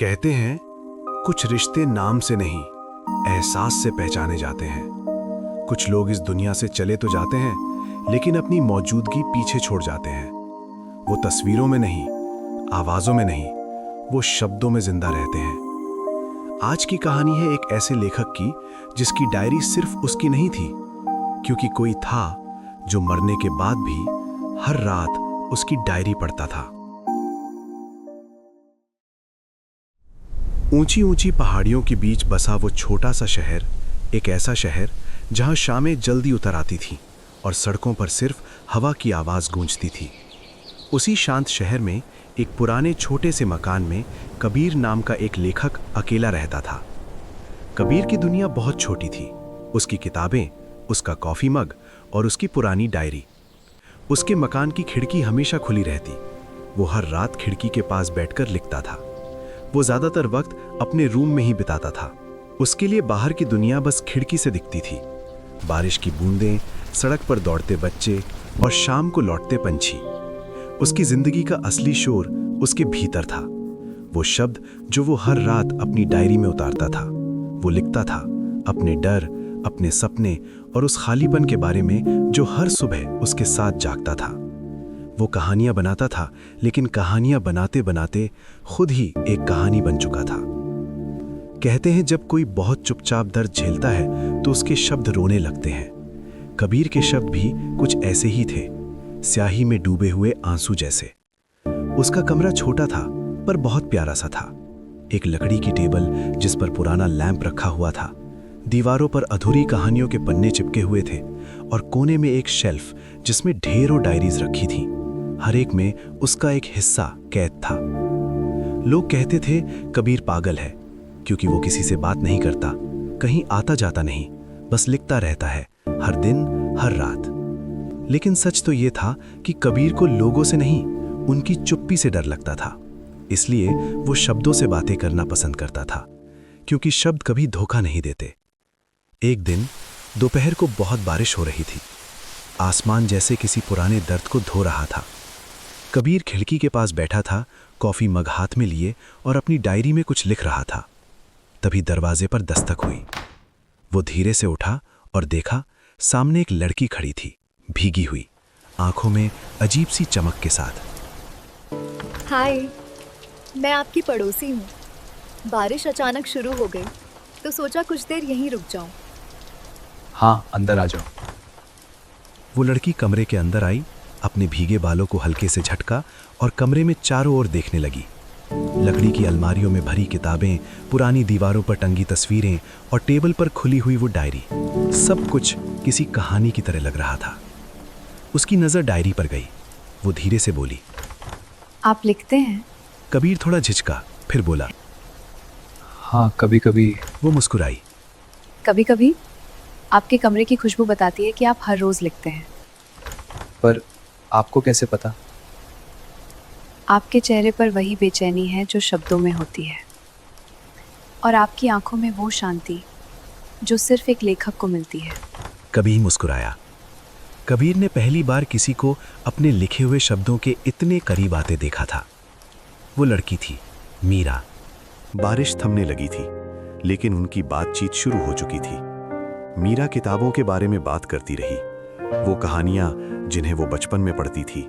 कहते हैं कुछ रिश्ते नाम से नहीं एहसास से पहचाने जाते हैं। कुछ लोग इस दुनिया से चले तो जाते हैं लेकिन अपनी मौजूदगी पीछे छोड़ जाते हैं। वो तस्वीरों में नहीं, आवाज़ों में नहीं, वो शब्दों में जिंदा रहते हैं। आज की कहानी है एक ऐसे लेखक की जिसकी डायरी सिर्फ उसकी नहीं थी, क्योंकि कोई था जो मरने के बाद भी हर रात उसकी डायरी पढ़ता था। ऊंची ऊंची पहाड़ियों के बीच बसा वो छोटा सा शहर, एक ऐसा शहर जहां शामें जल्दी उतर आती थीं और सड़कों पर सिर्फ हवा की आवाज़ गूंजती थी। उसी शांत शहर में एक पुराने छोटे से मकान में कबीर नाम का एक लेखक अकेला रहता था। कबीर की दुनिया बहुत छोटी थी। उसकी किताबें, उसका कॉफ़ी मग और उसकी पुरानी डायरी। उसके मकान की खिड़की हमेशा खुली रहती। वो हर रात खिड़की के पास बैठकर लिखता था। वो ज़्यादातर वक्त अपने रूम में ही बिताता था। उसके लिए बाहर की दुनिया बस खिड़की से दिखती थी। बारिश की बूंदें, सड़क पर दौड़ते बच्चे और शाम को लौटते पंछी। उसकी जिंदगी का असली शोर उसके भीतर था। वो शब्द जो वो हर रात अपनी डायरी में उतारता था। वो लिखता था अपने डर, अपने सपने और उस खालीपन के बारे में जो हर सुबह उसके साथ जागता था। वो कहानियां बनाता था, लेकिन कहानियां बनाते बनाते खुद ही एक कहानी बन चुका था। कहते हैं जब कोई बहुत चुपचाप दर्द झेलता है तो उसके शब्द रोने लगते हैं। कबीर के शब्द भी कुछ ऐसे ही थे, स्याही में डूबे हुए आंसू जैसे। उसका कमरा छोटा था पर बहुत प्यारा सा था। एक लकड़ी की टेबल जिस पर पुराना लैंप रखा हुआ था, दीवारों पर अधूरी कहानियों के पन्ने चिपके हुए थे और कोने में एक शेल्फ जिसमें ढेरों डायरीज रखी थी। हर एक में उसका एक हिस्सा कैद था। लोग कहते थे कबीर पागल है, क्योंकि वो किसी से बात नहीं करता, कहीं आता जाता नहीं, बस लिखता रहता है हर दिन हर रात। लेकिन सच तो ये था कि कबीर को लोगों से नहीं, उनकी चुप्पी से डर लगता था। इसलिए वो शब्दों से बातें करना पसंद करता था, क्योंकि शब्द कभी धोखा नहीं देते। एक दिन दोपहर को बहुत बारिश हो रही थी। आसमान जैसे किसी पुराने दर्द को धो रहा था। कबीर खिड़की के पास बैठा था, कॉफी मग हाथ में लिए और अपनी डायरी में कुछ लिख रहा था। तभी दरवाजे पर दस्तक हुई। वो धीरे से उठा और देखा सामने एक लड़की खड़ी थी, भीगी हुई, आंखों में अजीब सी चमक के साथ। हाय, मैं आपकी पड़ोसी हूँ। बारिश अचानक शुरू हो गई तो सोचा कुछ देर यहीं रुक जाऊं। हाँ, अंदर आ जाओ। वो लड़की कमरे के अंदर आई, अपने भीगे बालों को हल्के से झटका और कमरे में चारों ओर देखने लगी। लकड़ी की अलमारियों में भरी किताबें, पुरानी दीवारों पर टंगी तस्वीरें और टेबल पर खुली हुई वो डायरी, सब कुछ किसी कहानी की तरह लग रहा था। उसकी नज़र डायरी पर गई। वो धीरे से बोली, आप लिखते हैं? कबीर थोड़ा झिझका, फिर बोला, हाँ, कभी कभी। वो मुस्कुराई। कभी कभी? आपके कमरे की खुशबू बताती है कि आप हर रोज़ लिखते हैं। पर आपको कैसे पता? आपके चेहरे पर वही बेचैनी है जो शब्दों में होती है, और आपकी आंखों में वो शांति जो सिर्फ एक लेखक को मिलती है। कबीर मुस्कुराया। कबीर ने पहली बार किसी को अपने लिखे हुए शब्दों के इतने करीब आते देखा था। वो लड़की थी, मीरा। बारिश थमने लगी थी, लेकिन उनकी बातचीत शुरू हो चुकी थी। मीरा किताबों के बारे में बात करती रही, वो कहानियां जिन्हें वो बचपन में पढ़ती थी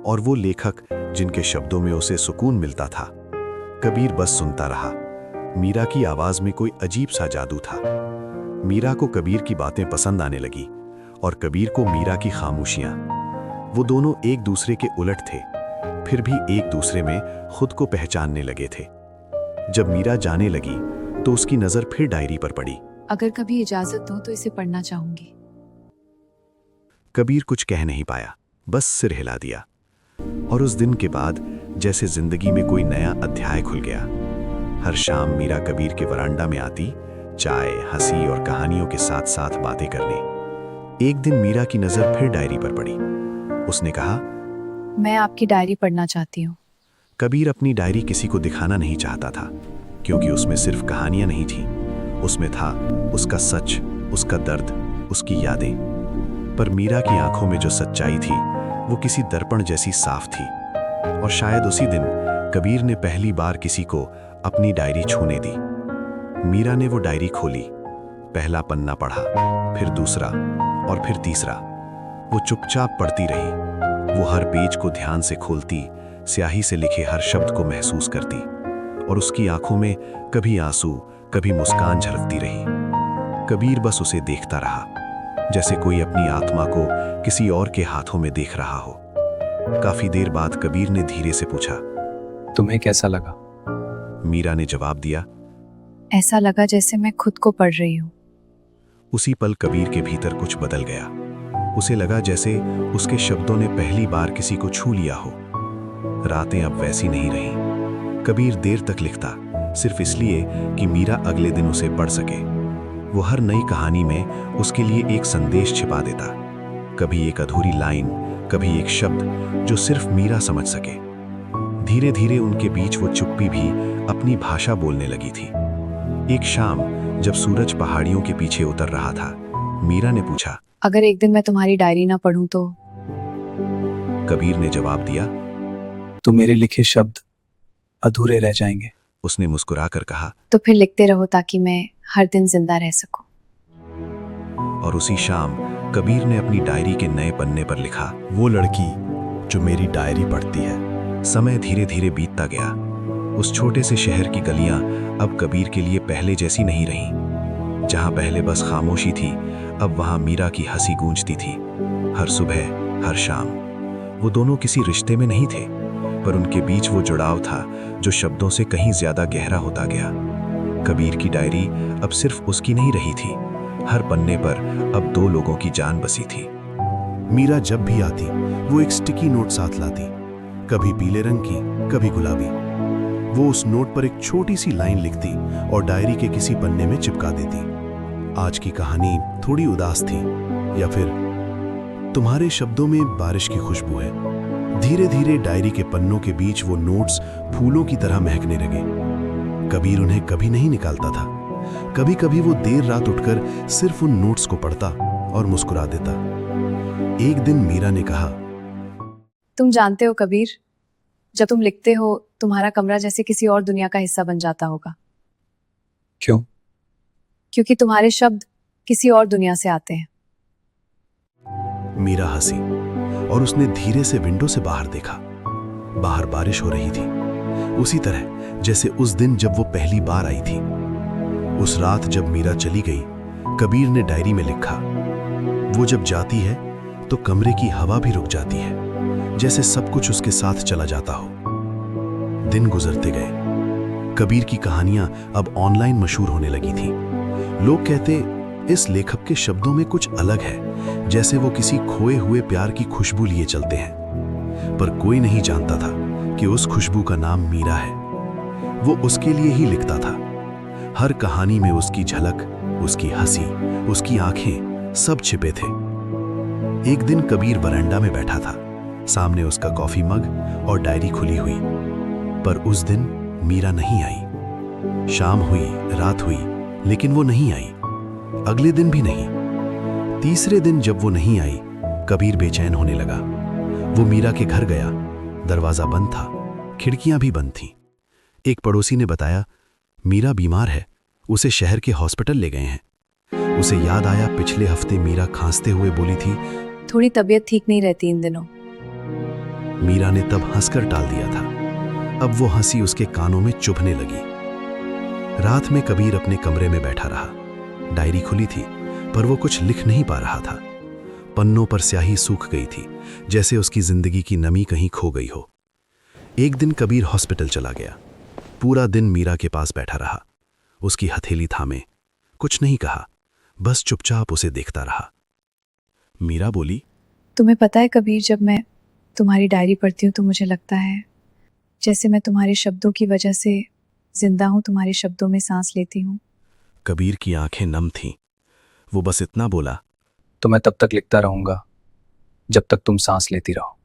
और वो लेखक जिनके शब्दों में उसे सुकून मिलता था। कबीर बस सुनता रहा। मीरा की आवाज में कोई अजीब सा जादू था। मीरा को कबीर की बातें पसंद आने लगी और कबीर को मीरा की खामोशियां। वो दोनों एक दूसरे के उलट थे, फिर भी एक दूसरे में खुद को पहचानने लगे थे। जब मीरा जाने लगी तो उसकी नजर फिर डायरी पर पड़ी। अगर कभी इजाजत दो तो इसे पढ़ना चाहूंगी। कबीर कुछ कह नहीं पाया, बस सिर हिला दिया। और उस दिन के बाद जैसे जिंदगी में कोई नया अध्याय खुल गया। हर शाम मीरा कबीर के वरांडा में आती, चाय, हंसी और कहानियों के साथ साथ बातें करने। एक दिन मीरा की नजर फिर डायरी पर पड़ी। उसने कहा, मैं आपकी डायरी पढ़ना चाहती हूँ। कबीर अपनी डायरी किसी को दिखाना नहीं चाहता था, क्योंकि उसमें सिर्फ कहानियां नहीं थी, उसमें था उसका सच, उसका दर्द, उसकी यादें। पर मीरा की आंखों में जो सच्चाई थी वो किसी दर्पण जैसी साफ थी। और शायद उसी दिन कबीर ने पहली बार किसी को अपनी डायरी छूने दी। मीरा ने वो डायरी खोली, पहला पन्ना पढ़ा, फिर दूसरा और फिर तीसरा। वो चुपचाप पढ़ती रही। वो हर पेज को ध्यान से खोलती, स्याही से लिखे हर शब्द को महसूस करती, और उसकी आंखों में कभी आंसू, कभी मुस्कान झलकती रही। कबीर बस उसे देखता रहा, जैसे कोई अपनी आत्मा को किसी और के हाथों में देख रहा हो। काफी देर बाद कबीर ने धीरे से पूछा, तुम्हें कैसा लगा? मीरा ने जवाब दिया, ऐसा लगा जैसे मैं खुद को पढ़ रही हूँ। उसी पल कबीर के भीतर कुछ बदल गया। उसे लगा जैसे उसके शब्दों ने पहली बार किसी को छू लिया हो। रातें अब वैसी नहीं रहीं। कबीर देर तक लिखता, सिर्फ इसलिए कि मीरा अगले दिन उसे पढ़ सके। वो हर नई कहानी में उसके लिए एक संदेश छिपा देता, कभी एक अधूरी लाइन, कभी एक शब्द जो सिर्फ मीरा समझ सके। धीरे धीरे उनके बीच वो चुप्पी भी अपनी भाषा बोलने लगी थी। एक शाम जब सूरज पहाड़ियों के पीछे उतर रहा था, मीरा ने पूछा, अगर एक दिन मैं तुम्हारी डायरी ना पढूं तो? कबीर ने जवाब दिया, तो मेरे लिखे शब्द अधूरे रह जाएंगे। उसने मुस्कुराकर कहा, तो फिर लिखते रहो ताकि मैं हर दिन जिंदा रह सकूं। और उसी शाम कबीर ने अपनी डायरी के नए पन्ने पर लिखा, वो लड़की जो मेरी डायरी पढ़ती है। समय धीरे धीरे बीतता गया। उस छोटे से शहर की गलियां अब कबीर के लिए पहले जैसी नहीं रहीं। जहां पहले बस खामोशी थी, अब वहां मीरा की हंसी गूंजती थी। हर सुबह, हर शाम। वो दोनों किसी रिश्ते में नहीं थे, पर उनके बीच वो जुड़ाव था जो शब्दों से कहीं ज्यादा गहरा होता गया। कबीर की डायरी अब सिर्फ उसकी नहीं रही थी। हर पन्ने पर अब दो लोगों की जान बसी थी। मीरा जब भी आती, वो एक स्टिकी नोट साथ लाती, कभी पीले रंग की, कभी गुलाबी। वो उस नोट पर एक छोटी सी लाइन लिखती और डायरी के किसी पन्ने में चिपका देती। आज की कहानी थोड़ी उदास थी, या फिर तुम्हारे शब्दों में बारिश की खुशबू है। धीरे धीरे डायरी के पन्नों के बीच वो नोट्स फूलों की तरह महकने लगे। कबीर उन्हें कभी नहीं निकालता था। कभी कभी वो देर रात उठकर सिर्फ उन नोट्स को पढ़ता और मुस्कुरा देता। एक दिन मीरा ने कहा, तुम जानते हो कबीर, जब तुम लिखते हो तुम्हारा कमरा जैसे किसी और दुनिया का हिस्सा बन जाता होगा। क्यों? क्योंकि तुम्हारे शब्द किसी और दुनिया से आते हैं। मीरा हंसी और उसने धीरे से विंडो से बाहर देखा। बाहर बारिश हो रही थी, उसी तरह जैसे उस दिन जब वो पहली बार आई थी। उस रात जब मीरा चली गई, कबीर ने डायरी में लिखा, वो जब जाती है तो कमरे की हवा भी रुक जाती है, जैसे सब कुछ उसके साथ चला जाता हो। दिन गुजरते गए। कबीर की कहानियां अब ऑनलाइन मशहूर होने लगी थी। लोग कहते, इस लेखक के शब्दों में कुछ अलग है, जैसे वो किसी खोए हुए प्यार की खुशबू लिए चलते हैं। पर कोई नहीं जानता था कि उस खुशबू का नाम मीरा है। वो उसके लिए ही लिखता था। हर कहानी में उसकी झलक, उसकी हंसी, उसकी आंखें सब छिपे थे। एक दिन कबीर वरांडा में बैठा था, सामने उसका कॉफी मग और डायरी खुली हुई। पर उस दिन मीरा नहीं आई। शाम हुई, रात हुई, लेकिन वो नहीं आई। अगले दिन भी नहीं। तीसरे दिन जब वो नहीं आई, कबीर बेचैन होने लगा। वो मीरा के घर गया। दरवाजा बंद था, खिड़कियां भी बंद थीं। एक पड़ोसी ने बताया, मीरा बीमार है, उसे शहर के हॉस्पिटल ले गए हैं। उसे याद आया पिछले हफ्ते मीरा खांसते हुए बोली थी, थोड़ी तबीयत ठीक नहीं रहती इन दिनों। मीरा ने तब हंसकर टाल दिया था। अब वो हंसी उसके कानों में चुभने लगी। रात में कबीर अपने कमरे में बैठा रहा। डायरी खुली थी, पर वो कुछ लिख नहीं पा रहा था। पन्नों पर स्याही सूख गई थी, जैसे उसकी जिंदगी की नमी कहीं खो गई हो। एक दिन कबीर हॉस्पिटल चला गया। पूरा दिन मीरा के पास बैठा रहा, उसकी हथेली थामे। कुछ नहीं कहा, बस चुपचाप उसे देखता रहा। मीरा बोली, तुम्हें पता है कबीर, जब मैं तुम्हारी डायरी पढ़ती हूँ तो मुझे लगता है जैसे मैं तुम्हारे शब्दों की वजह से जिंदा हूँ, तुम्हारे शब्दों में सांस लेती हूँ। कबीर की आंखें नम थीं। वो बस इतना बोला, तो मैं तब तक लिखता रहूंगा जब तक तुम सांस लेती रहो।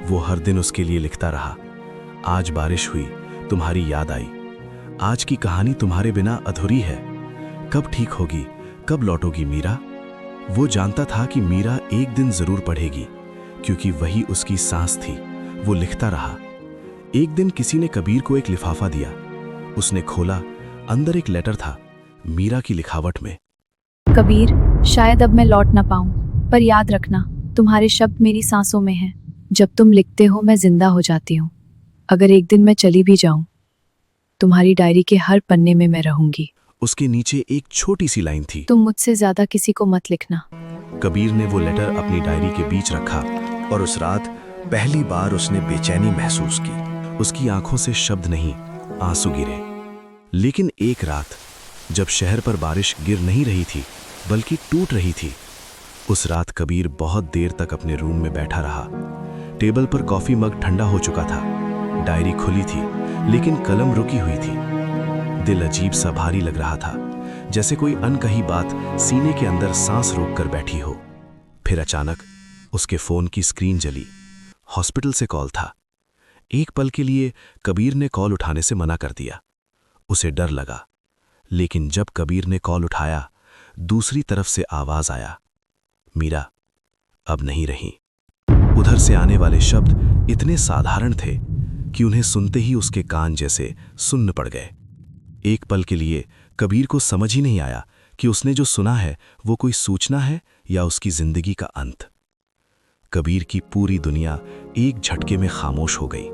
वो हर दिन उसके लिए लिखता रहा। आज बारिश हुई, तुम्हारी याद आई। आज की कहानी तुम्हारे बिना अधूरी है। कब ठीक होगी, कब लौटोगी मीरा? वो जानता था कि मीरा एक दिन जरूर पढ़ेगी, क्योंकि वही उसकी सांस थी। वो लिखता रहा। एक दिन किसी ने कबीर को एक लिफाफा दिया। उसने खोला, अंदर एक लेटर था, मीरा की लिखावट में। कबीर, शायद अब मैं लौट ना पाऊं, पर याद रखना, तुम्हारे शब्द मेरी सांसों में हैं। जब तुम लिखते हो मैं जिंदा हो जाती हूँ। अगर एक दिन मैं चली भी जाऊं, तुम्हारी डायरी के हर पन्ने में मैं रहूंगी। उसके नीचे एक छोटी सी लाइन थी। तुम मुझसे ज्यादा किसी को मत लिखना। कबीर ने वो लेटर अपनी डायरी के बीच रखा और उस रात पहली बार उसने बेचैनी महसूस की। उसकी आंखों से शब्द नहीं, आंसू गिरे। लेकिन एक रात जब शहर पर बारिश गिर नहीं रही थी बल्कि टूट रही थी, उस रात कबीर बहुत देर तक अपने रूम में बैठा रहा। टेबल पर कॉफी मग ठंडा हो चुका था, डायरी खुली थी लेकिन कलम रुकी हुई थी। दिल अजीब सा भारी लग रहा था, जैसे कोई अनकही बात सीने के अंदर सांस रोक कर बैठी हो। फिर अचानक उसके फोन की स्क्रीन जली। हॉस्पिटल से कॉल था। एक पल के लिए कबीर ने कॉल उठाने से मना कर दिया। उसे डर लगा, लेकिन जब कबीर ने कॉल उठाया, दूसरी तरफ से आवाज आया, मीरा अब नहीं रही। उधर से आने वाले शब्द इतने साधारण थे कि उन्हें सुनते ही उसके कान जैसे सुन्न पड़ गए। एक पल के लिए कबीर को समझ ही नहीं आया कि उसने जो सुना है वो कोई सूचना है या उसकी जिंदगी का अंत। कबीर की पूरी दुनिया एक झटके में खामोश हो गई।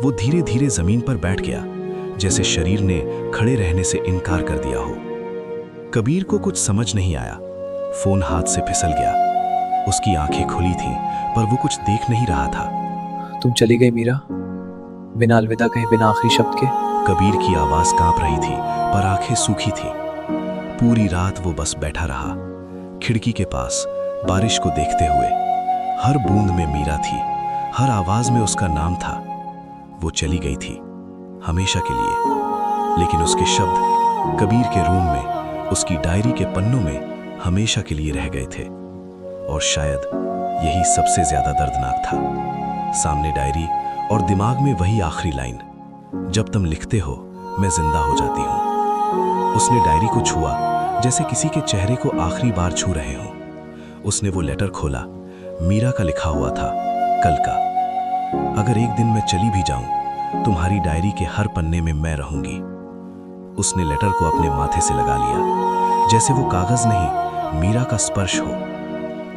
वो धीरे धीरे जमीन पर बैठ गया, जैसे शरीर ने खड़े रहने से इनकार कर दिया हो। कबीर को कुछ समझ नहीं आया। फोन हाथ से फिसल गया। उसकी आंखें खुली थीं, पर वो कुछ देख नहीं रहा था। तुम चली गई मीरा, बिना अलविदा कहे, बिना आखिरी शब्द के। कबीर की आवाज कांप रही थी, पर आंखें सूखी थी। पूरी रात वो बस बैठा रहा, खिड़की के पास, बारिश को देखते हुए। हर बूंद में मीरा थी, हर आवाज में उसका नाम था। वो चली गई थी, हमेशा के लिए, लेकिन उसके शब्द कबीर के रूम में, उसकी डायरी के पन्नों में हमेशा के लिए रह गए थे। और शायद यही सबसे ज्यादा दर्दनाक था। सामने डायरी और दिमाग में वही आखिरी लाइन, जब तुम लिखते हो मैं जिंदा हो जाती हूं। उसने डायरी को छुआ, जैसे किसी के चेहरे को आखिरी बार छू रहे हों। उसने वो लेटर खोला, मीरा का लिखा हुआ था, कल का। अगर एक दिन मैं चली भी जाऊं, तुम्हारी डायरी के हर पन्ने में मैं रहूंगी। उसने लेटर को अपने माथे से लगा लिया, जैसे वो कागज नहीं, मीरा का स्पर्श हो।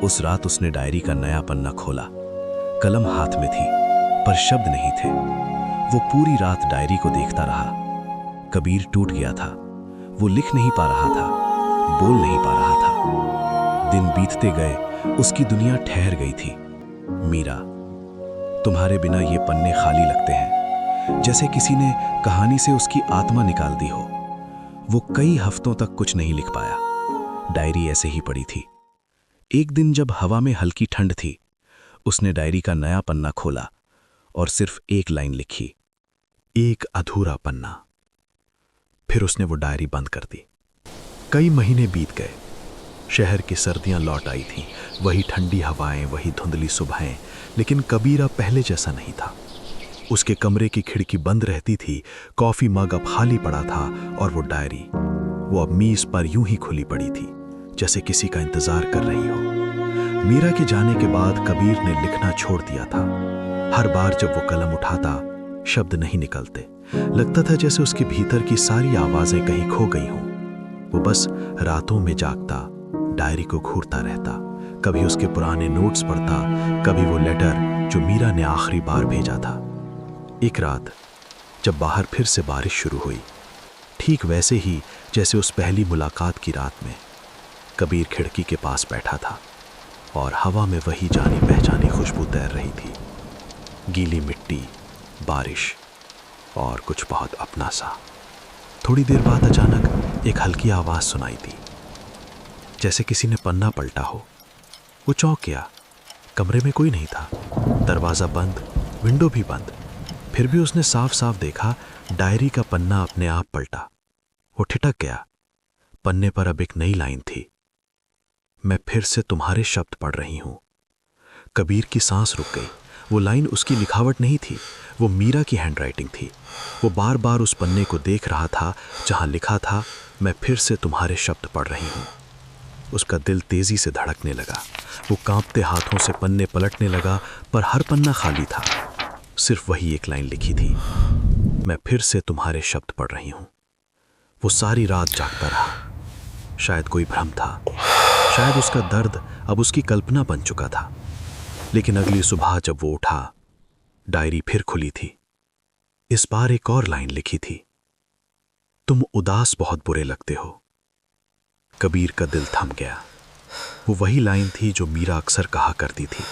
उस रात उसने डायरी का नया पन्ना खोला। कलम हाथ में थी, पर शब्द नहीं थे। वो पूरी रात डायरी को देखता रहा। कबीर टूट गया था। वो लिख नहीं पा रहा था, बोल नहीं पा रहा था। दिन बीतते गए, उसकी दुनिया ठहर गई थी। मीरा, तुम्हारे बिना ये पन्ने खाली लगते हैं, जैसे किसी ने कहानी से उसकी आत्मा निकाल दी हो। वो कई हफ्तों तक कुछ नहीं लिख पाया। डायरी ऐसे ही पड़ी थी। एक दिन जब हवा में हल्की ठंड थी, उसने डायरी का नया पन्ना खोला और सिर्फ एक लाइन लिखी, एक अधूरा पन्ना। फिर उसने वो डायरी बंद कर दी। कई महीने बीत गए। शहर की सर्दियां लौट आई थीं, वही ठंडी हवाएं, वही धुंधली सुबहें, लेकिन कबीर अब पहले जैसा नहीं था। उसके कमरे की खिड़की बंद रहती थी, कॉफी मग अब खाली पड़ा था और वो डायरी, वो अब मीज पर यूं ही खुली पड़ी थी, जैसे किसी का इंतजार कर रही हो। मीरा के जाने के बाद कबीर ने लिखना छोड़ दिया था। हर बार जब वो कलम उठाता, शब्द नहीं निकलते। लगता था जैसे उसके भीतर की सारी आवाजें कहीं खो गई हों। वो बस रातों में जागता, डायरी को घूरता रहता, कभी उसके पुराने नोट्स पढ़ता, कभी वो लेटर जो मीरा ने आखिरी बार भेजा था। एक रात जब बाहर फिर से बारिश शुरू हुई, ठीक वैसे ही जैसे उस पहली मुलाकात की रात में, कबीर खिड़की के पास बैठा था और हवा में वही जानी पहचानी खुशबू तैर रही थी। गीली मिट्टी, बारिश और कुछ बहुत अपना सा। थोड़ी देर बाद अचानक एक हल्की आवाज सुनाई दी, जैसे किसी ने पन्ना पलटा हो। वो चौंक गया। कमरे में कोई नहीं था, दरवाज़ा बंद, विंडो भी बंद। फिर भी उसने साफ साफ देखा, डायरी का पन्ना अपने आप पलटा। वो ठिठक गया। पन्ने पर अब एक नई लाइन थी, मैं फिर से तुम्हारे शब्द पढ़ रही हूं। कबीर की सांस रुक गई। वो लाइन उसकी लिखावट नहीं थी, वो मीरा की हैंडराइटिंग थी। वो बार बार उस पन्ने को देख रहा था जहां लिखा था, मैं फिर से तुम्हारे शब्द पढ़ रही हूं। उसका दिल तेजी से धड़कने लगा। वो कांपते हाथों से पन्ने पलटने लगा, पर हर पन्ना खाली था। सिर्फ वही एक लाइन लिखी थी, मैं फिर से तुम्हारे शब्द पढ़ रही हूं। वो सारी रात जागता रहा। शायद कोई भ्रम था, शायद उसका दर्द अब उसकी कल्पना बन चुका था। लेकिन अगली सुबह जब वो उठा, डायरी फिर खुली थी। इस बार एक और लाइन लिखी थी, तुम उदास बहुत बुरे लगते हो। कबीर का दिल थम गया। वो वही लाइन थी जो मीरा अक्सर कहा करती थी।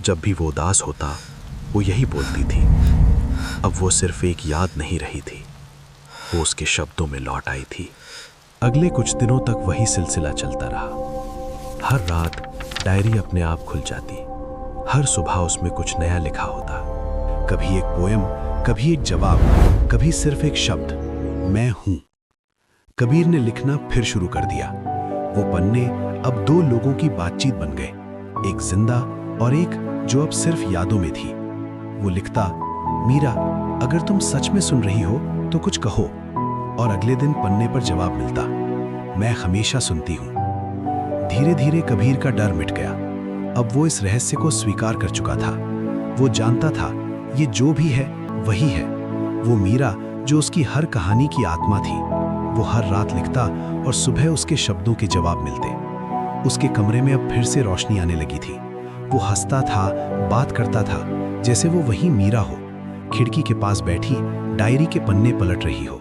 जब भी वो उदास होता, वो यही बोलती थी। अब वो सिर्फ एक याद नहीं रही थी, वो उसके शब्दों में लौट आई थी। अगले कुछ दिनों तक वही सिलसिला चलता रहा। हर रात डायरी अपने आप खुल जाती। हर सुबह उसमें कुछ नया लिखा होता। कभी एक पोएम, कभी एक जवाब, कभी सिर्फ एक शब्द, मैं हूं। कबीर ने लिखना फिर शुरू कर दिया। वो पन्ने अब दो लोगों की बातचीत बन गए, एक जिंदा और एक जो अब सिर्फ यादों में थी। वो लिखता, मीरा, अगर तुम सच में सुन रही हो तो कुछ कहो। और अगले दिन पन्ने पर जवाब मिलता, मैं हमेशा सुनती हूं। धीरे धीरे कबीर का डर मिट गया। अब वो इस रहस्य को स्वीकार कर चुका था। वो जानता था ये जो भी है वही है। वो मीरा जो उसकी हर कहानी की आत्मा थी। वो हर रात लिखता और सुबह उसके शब्दों के जवाब मिलते। उसके कमरे में अब फिर से रोशनी आने लगी थी। वो हंसता था, बात करता था जैसे वो वही मीरा हो, खिड़की के पास बैठी डायरी के पन्ने पलट रही हो।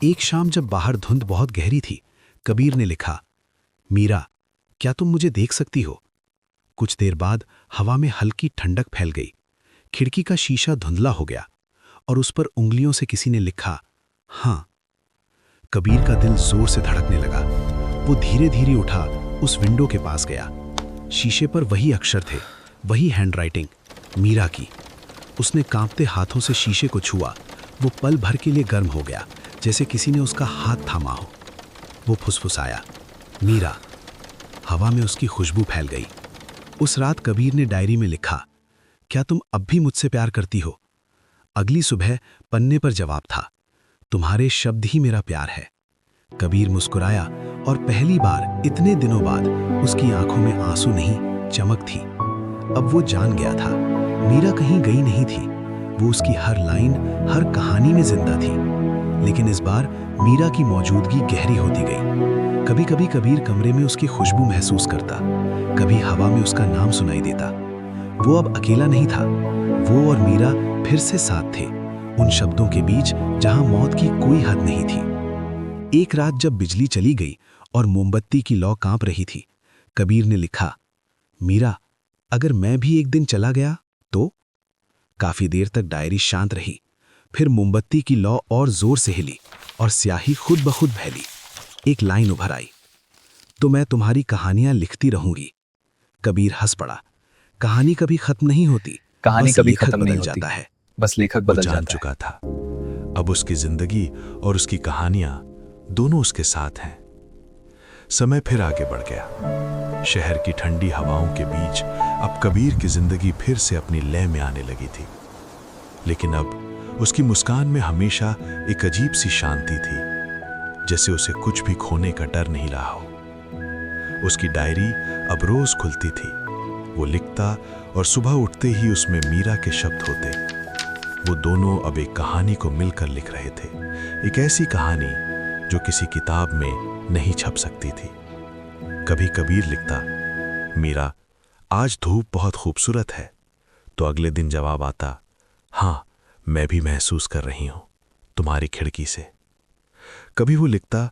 एक शाम जब बाहर धुंध बहुत गहरी थी, कबीर ने लिखा, मीरा, क्या तुम मुझे देख सकती हो? कुछ देर बाद हवा में हल्की ठंडक फैल गई। खिड़की का शीशा धुंधला हो गया और उस पर उंगलियों से किसी ने लिखा, हाँ। कबीर का दिल जोर से धड़कने लगा। वो धीरे धीरे उठा, उस विंडो के पास गया। शीशे पर वही अक्षर थे, वही हैंडराइटिंग, मीरा की। उसने कांपते हाथों से शीशे को छुआ। वो पल भर के लिए गर्म हो गया, जैसे किसी ने उसका हाथ थामा हो। वो फुसफुसाया, मीरा। हवा में उसकी खुशबू फैल गई। उस रात कबीर ने डायरी में लिखा, क्या तुम अब भी मुझसे प्यार करती हो? अगली सुबह पन्ने पर जवाब था, तुम्हारे शब्द ही मेरा प्यार है। कबीर मुस्कुराया और पहली बार इतने दिनों बाद उसकी आंखों में आंसू नहीं, चमक थी। अब वो जान गया था, मीरा कहीं गई नहीं थी। वो उसकी हर लाइन, हर कहानी में जिंदा थी। लेकिन इस बार मीरा की मौजूदगी गहरी होती गई। कभी कभी कबीर कमरे में उसकी खुशबू महसूस करता, कभी हवा में उसका नाम सुनाई देता। वो अब अकेला नहीं था। वो और मीरा फिर से साथ थे, उन शब्दों के बीच जहां मौत की कोई हद नहीं थी। एक रात जब बिजली चली गई और मोमबत्ती की लौ कांप रही थी, कबीर ने लिखा, मीरा, अगर मैं भी एक दिन चला गया तो? काफी देर तक डायरी शांत रही। फिर मोमबत्ती की लौ और जोर से हिली और स्याही खुद ब खुद फैली। एक लाइन उभर आई, तो मैं तुम्हारी कहानियां लिखती रहूंगी। कबीर हंस पड़ा। कहानी कभी खत्म नहीं होती, कहानी बस कभी लेखक खत्म नहीं बदल होती, जाता है। बस लेखक वो बदल जान जाता है। चुका था, अब उसकी जिंदगी और उसकी कहानियां दोनों उसके साथ हैं। समय फिर आगे बढ़ गया। शहर की ठंडी हवाओं के बीच अब कबीर की जिंदगी फिर से अपनी लय में आने लगी थी। लेकिन अब उसकी मुस्कान में हमेशा एक अजीब सी शांति थी, जैसे उसे कुछ भी खोने का डर नहीं रहा हो। उसकी डायरी अब रोज खुलती थी। वो लिखता और सुबह उठते ही उसमें मीरा के शब्द होते। वो दोनों अब एक कहानी को मिलकर लिख रहे थे, एक ऐसी कहानी जो किसी किताब में नहीं छप सकती थी। कभी कबीर लिखता, मीरा, आज धूप बहुत खूबसूरत है, तो अगले दिन जवाब आता, हाँ, मैं भी महसूस कर रही हूं तुम्हारी खिड़की से। कभी वो लिखता,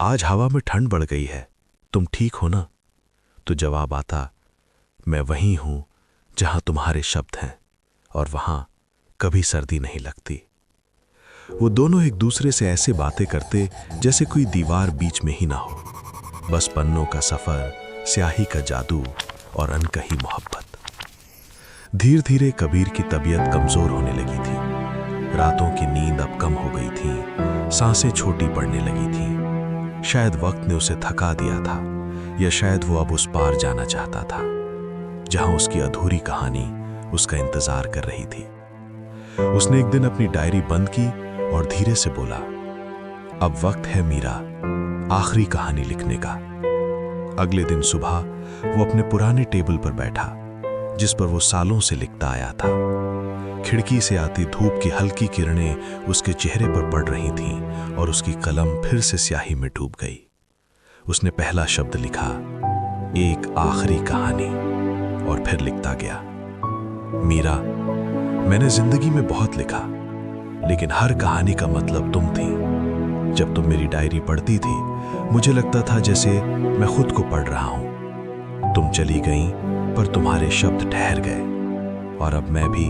आज हवा में ठंड बढ़ गई है, तुम ठीक हो ना? तो जवाब आता, मैं वहीं हूं जहां तुम्हारे शब्द हैं और वहां कभी सर्दी नहीं लगती। वो दोनों एक दूसरे से ऐसे बातें करते जैसे कोई दीवार बीच में ही ना हो, बस पन्नों का सफर, स्याही का जादू और अनकही मोहब्बत। धीरे धीरे कबीर की तबीयत कमजोर होने लगी थी। रातों की नींद अब कम हो गई थी, सांसें छोटी पड़ने लगी थी। शायद वक्त ने उसे थका दिया था, या शायद वो अब उस पार जाना चाहता था जहां उसकी अधूरी कहानी उसका इंतजार कर रही थी। उसने एक दिन अपनी डायरी बंद की और धीरे से बोला, अब वक्त है मीरा, आखिरी कहानी लिखने का। अगले दिन सुबह वो अपने पुराने टेबल पर बैठा, जिस पर वो सालों से लिखता आया था। खिड़की से आती धूप की हल्की किरणें उसके चेहरे पर पड़ रही थीं और उसकी कलम फिर से स्याही में डूब गई। उसने पहला शब्द लिखा, एक आखिरी कहानी, और फिर लिखता गया, मीरा, मैंने जिंदगी में बहुत लिखा, लेकिन हर कहानी का मतलब तुम थी। जब तुम मेरी डायरी पढ़ती थी, मुझे लगता था जैसे मैं खुद को पढ़ रहा हूं। तुम चली गईं, पर तुम्हारे शब्द ठहर गए, और अब मैं भी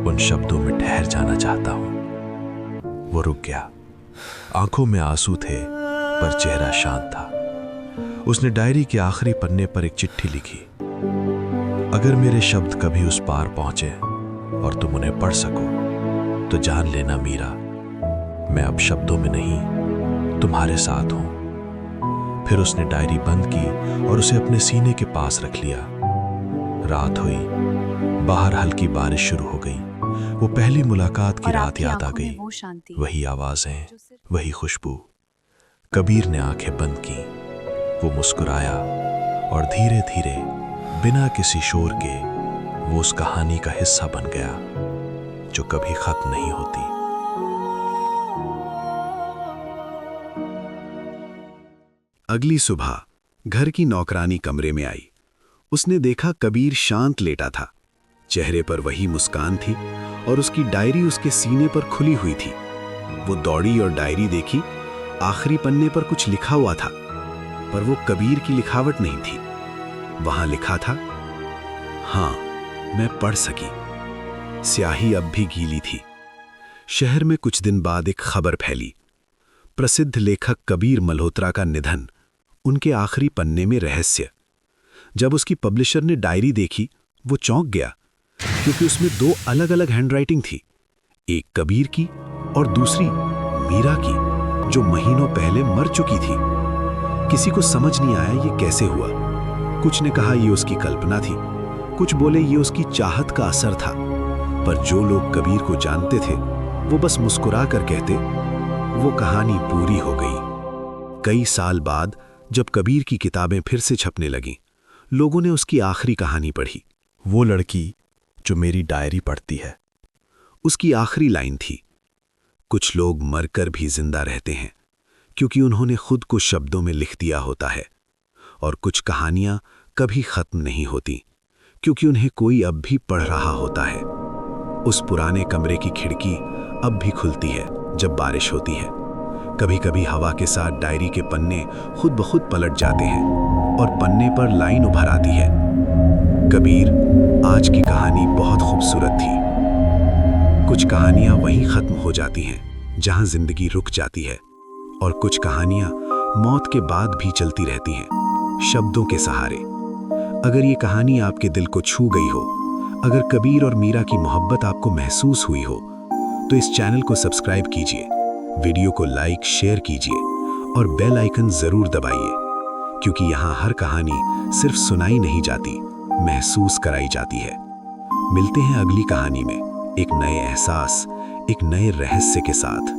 उन शब्दों में ठहर जाना चाहता हूं। वो रुक गया। आंखों में आंसू थे, पर चेहरा शांत था। उसने डायरी के आखिरी पन्ने पर एक चिट्ठी लिखी, अगर मेरे शब्द कभी उस पार पहुंचे और तुम उन्हें पढ़ सको तो जान लेना मीरा, मैं अब शब्दों में नहीं, तुम्हारे साथ हूं। फिर उसने डायरी बंद की और उसे अपने सीने के पास रख लिया। रात हुई, बाहर हल्की बारिश शुरू हो गई। वो पहली मुलाकात की और रात आपकी याद आ आंखों में गई। वो शांति वही आवाजें, जो सिर्फ वही खुशबू। कबीर ने आंखें बंद की, वो मुस्कुराया, और धीरे धीरे बिना किसी शोर के वो उस कहानी का हिस्सा बन गया जो कभी खत्म नहीं होती। अगली सुबह घर की नौकरानी कमरे में आई। उसने देखा कबीर शांत लेटा था। चेहरे पर वही मुस्कान थी और उसकी डायरी उसके सीने पर खुली हुई थी। वो दौड़ी और डायरी देखी। आखिरी पन्ने पर कुछ लिखा हुआ था, पर वो कबीर की लिखावट नहीं थी। वहां लिखा था, हाँ, मैं पढ़ सकी। स्याही अब भी गीली थी। शहर में कुछ दिन बाद एक खबर फैली, प्रसिद्ध लेखक कबीर मल्होत्रा का निधन। उनके आखिरी पन्ने में रहस्य। जब उसकी पब्लिशर ने डायरी देखी, वो चौंक गया, क्योंकि उसमें दो अलग अलग हैंडराइटिंग थी, एक कबीर की और दूसरी मीरा की, जो महीनों पहले मर चुकी थी। किसी को समझ नहीं आया ये कैसे हुआ। कुछ ने कहा ये उसकी कल्पना थी, कुछ बोले ये उसकी चाहत का असर था, पर जो लोग कबीर को जानते थे वो बस मुस्कुरा कर कहते, वो कहानी पूरी हो गई। कई साल बाद जब कबीर की किताबें फिर से छपने लगीं, लोगों ने उसकी आखिरी कहानी पढ़ी, वो लड़की जो मेरी डायरी पढ़ती है। उसकी आखिरी लाइन थी, कुछ लोग मरकर भी जिंदा रहते हैं क्योंकि उन्होंने खुद को शब्दों में लिख दिया होता है, और कुछ कहानियां कभी खत्म नहीं होती क्योंकि उन्हें कोई अब भी पढ़ रहा होता है। उस पुराने कमरे की खिड़की अब भी खुलती है जब बारिश होती है। कभी कभी हवा के साथ डायरी के पन्ने खुद ब खुद पलट जाते हैं और पन्ने पर लाइन उभर आती है, कबीर, आज की कहानी बहुत खूबसूरत थी। कुछ कहानियां वहीं खत्म हो जाती हैं जहां जिंदगी रुक जाती है, और कुछ कहानियां मौत के बाद भी चलती रहती हैं, शब्दों के सहारे। अगर ये कहानी आपके दिल को छू गई हो, अगर कबीर और मीरा की मोहब्बत आपको महसूस हुई हो, तो इस चैनल को सब्सक्राइब कीजिए, वीडियो को लाइक शेयर कीजिए और बेल आइकन जरूर दबाइए, क्योंकि यहाँ हर कहानी सिर्फ सुनाई नहीं जाती, महसूस कराई जाती है। मिलते हैं अगली कहानी में एक नए एहसास, एक नए रहस्य के साथ।